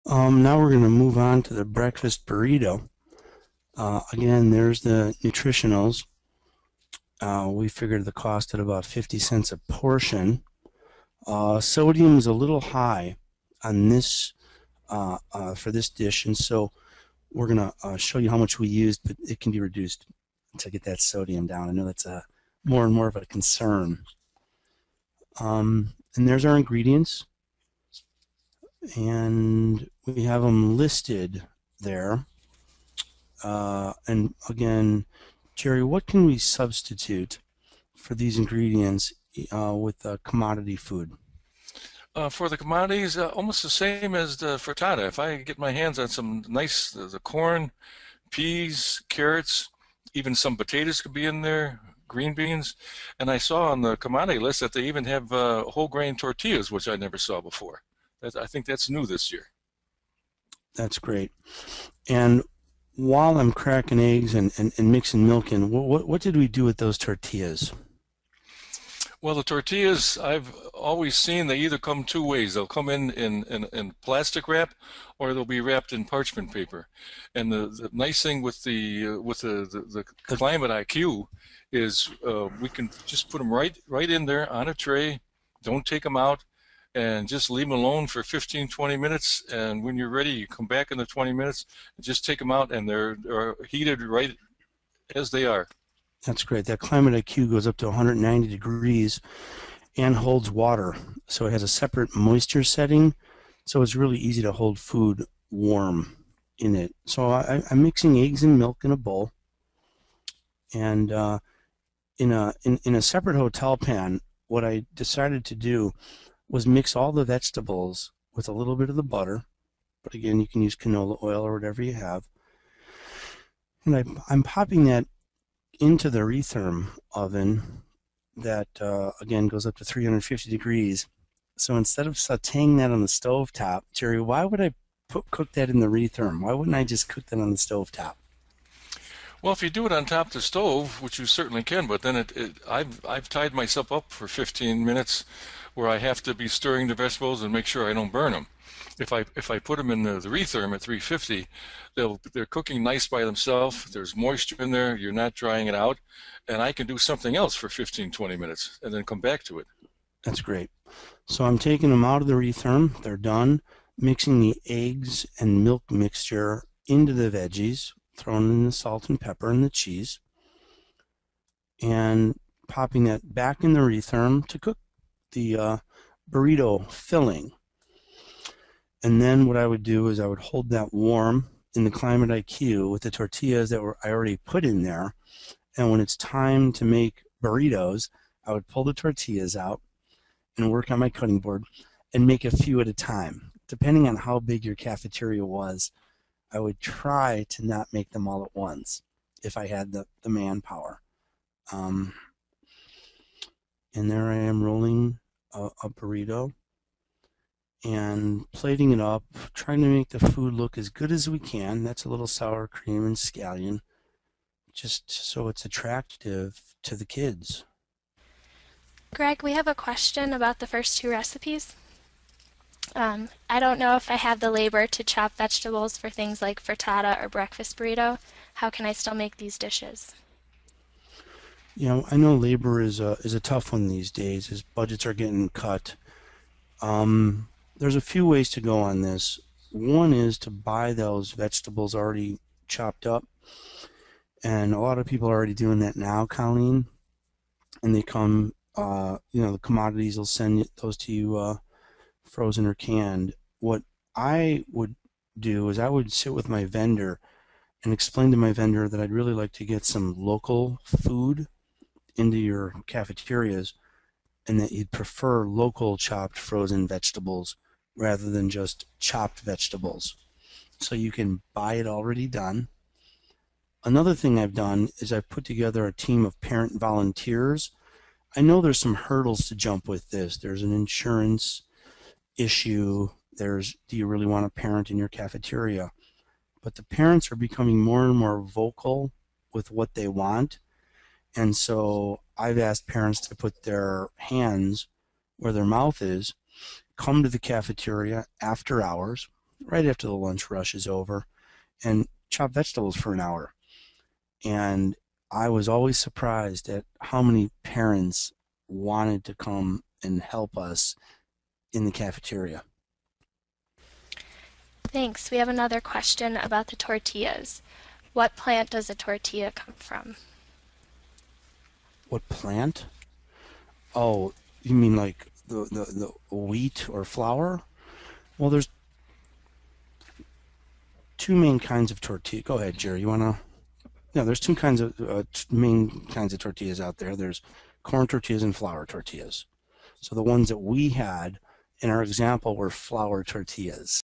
Now we're going to move on to the breakfast burrito. Again, there's the nutritionals. We figured the cost at about 50 cents a portion. Sodium is a little high on this for this dish, and so we're going to show you how much we used, but it can be reduced to get that sodium down. I know that's more and more of a concern. And there's our ingredients, and we have them listed there. And again, Jerry, what can we substitute for these ingredients with commodity food? For the commodities, almost the same as the frittata. If I get my hands on some nice, the corn, peas, carrots, even some potatoes could be in there, green beans. And I saw on the commodity list that they even have whole grain tortillas, which I never saw before. I think that's new this year. That's great. And while I'm cracking eggs and mixing milk in, what did we do with those tortillas? Well, the tortillas, I've always seen they either come two ways. They'll come in plastic wrap, or they'll be wrapped in parchment paper. And the nice thing with the Climate IQ is we can just put them right in there on a tray. Don't take them out, and just leave them alone for 15-20 minutes. And when you're ready, you come back in the 20 minutes and just take them out, and they're heated right as they are. That's great. That Climate IQ goes up to 190 degrees and holds water. So it has a separate moisture setting, so it's really easy to hold food warm in it. So I'm mixing eggs and milk in a bowl, and in a separate hotel pan, what I decided to do was mix all the vegetables with a little bit of the butter, but again, you can use canola oil or whatever you have. And I'm popping that into the retherm oven that, again, goes up to 350 degrees. So instead of sauteing that on the stove top, Jerry, why would I cook that in the retherm? Why wouldn't I just cook that on the stove top? Well, if you do it on top of the stove, which you certainly can, but then I've tied myself up for 15 minutes where I have to be stirring the vegetables and make sure I don't burn them. If I put them in the retherm at 350, they're cooking nice by themselves. There's moisture in there. You're not drying it out, and I can do something else for 15-20 minutes and then come back to it. That's great. So I'm taking them out of the retherm. They're done. Mixing the eggs and milk mixture into the veggies, throwing in the salt and pepper and the cheese, and popping that back in the retherm to cook the burrito filling. And then what I would do is I would hold that warm in the Climate IQ with the tortillas that I already put in there. And when it's time to make burritos, I would pull the tortillas out and work on my cutting board and make a few at a time. Depending on how big your cafeteria was, I would try to not make them all at once if I had the manpower. And there I am rolling a burrito and plating it up, trying to make the food look as good as we can. That's a little sour cream and scallion, just so it's attractive to the kids. Greg, we have a question about the first two recipes. I don't know if I have the labor to chop vegetables for things like frittata or breakfast burrito. How can I still make these dishes? You know, I know labor is a tough one these days as budgets are getting cut. There's a few ways to go on this. One is to buy those vegetables already chopped up, and a lot of people are already doing that now, Colleen, and they come, the commodities will send those to you frozen or canned. What I would do is I would sit with my vendor and explain to my vendor that I'd really like to get some local food into your cafeterias and that you'd prefer local chopped frozen vegetables rather than just chopped vegetables. So you can buy it already done. Another thing I've done is I've put together a team of parent volunteers. I know there's some hurdles to jump with this. There's an insurance issue. There's, do you really want a parent in your cafeteria? But the parents are becoming more and more vocal with what they want. And so I've asked parents to put their hands where their mouth is, come to the cafeteria after hours, right after the lunch rush is over and chop vegetables for an hour. And I was always surprised at how many parents wanted to come and help us in the cafeteria. Thanks. We have another question about the tortillas. What plant does a tortilla come from? What plant? Oh, you mean like the wheat or flour? Well, there's two main kinds of tortilla. Go ahead, Jerry. You want to? Yeah, there's two kinds of main kinds of tortillas out there. There's corn tortillas and flour tortillas. So the ones that we had in our example were flour tortillas.